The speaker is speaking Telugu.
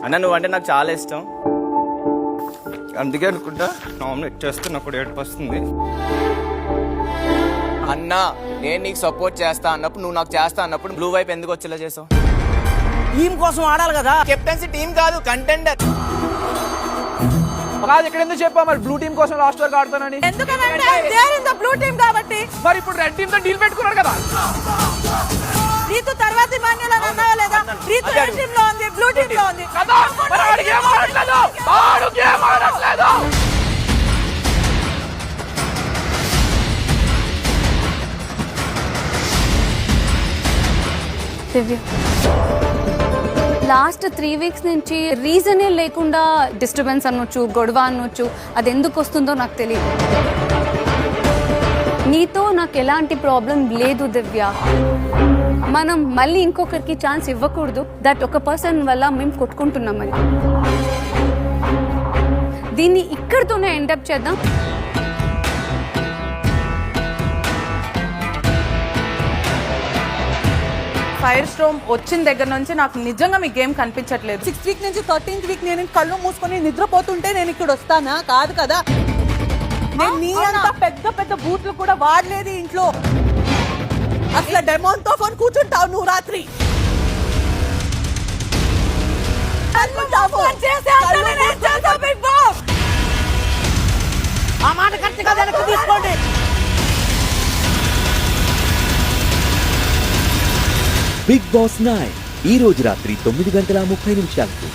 అన్న నువ్వంటే నాకు చాలా ఇష్టం, అందుకే అనుకుంటా నామినేట్ చేస్తే నాకు కూడా ఏడుపు వస్తుంది. అన్న నేను నీకు సపోర్ట్ చేస్తా అన్నప్పుడు, నువ్వు నాకు చేస్తా అన్నప్పుడు బ్లూ వైపు ఎందుకు వచ్చేలా చేసావు? టీం కోసం ఆడాలి కదా. కెప్టెన్సీ టీం కాదు, కంటెండర్ కాదు. ఇక్కడ ఎందుకు చెప్పా మరి బ్లూ టీం కోసం లాస్ట్ వరకు ఆడతానని? ఎందుకంటే బ్లూ టీం కాబట్టి. మరి ఇప్పుడు రెడ్ టీం తో డీల్ పెట్టుకున్నాడు కదా. రీతు తర్వాత అన్నావా లేదా? రీతు రెడ్ టీం లో ఉంది, బ్లూ టీం లో ఉంది కదా. మరి వాడికి ఏం ఆడట్లేదు, వాడికి ఏం ఆడట్లేదు. దివ్య లాస్ట్ 3 వీక్స్ నుంచి రీజనే లేకుండా డిస్టర్బెన్స్ అనొచ్చు, గొడవ అనొచ్చు, అది ఎందుకు వస్తుందో నాకు తెలియదు. నీతో నాకు ఎలాంటి ప్రాబ్లం లేదు దివ్య. మనం మళ్ళీ ఇంకొకరికి ఛాన్స్ ఇవ్వకూడదు. దట్ ఒక పర్సన్ వల్ల మేము కొట్టుకుంటున్నామని. దీన్ని ఇక్కడితోనే ఎండప్ చేద్దాం. ఫైర్ స్టోమ్ వచ్చిన దగ్గర నుంచి నాకు నిజంగా మీ గేమ్ కనిపించట్లేదు. 6th వీక్ నుంచి 13th వీక్ నేను కళ్ళు మూసుకొని నిద్రపోతుంటే నేను ఇక్కడ వస్తానా? కాదు కదా. నేను నీ అంత పెద్ద పెద్ద బూట్లు కూడా వాడలేదు ఇంట్లో. అసలు డెమోన్ తో ఫోన్ కూర్చుంటావు నువ్వు రాత్రి. ఆ మాట కరెక్ట్గా వెనక్కి తీసుకోండి. బిగ్ బాస్ 9 ఈ రోజు రాత్రి 9:30 నిమిషాలకు.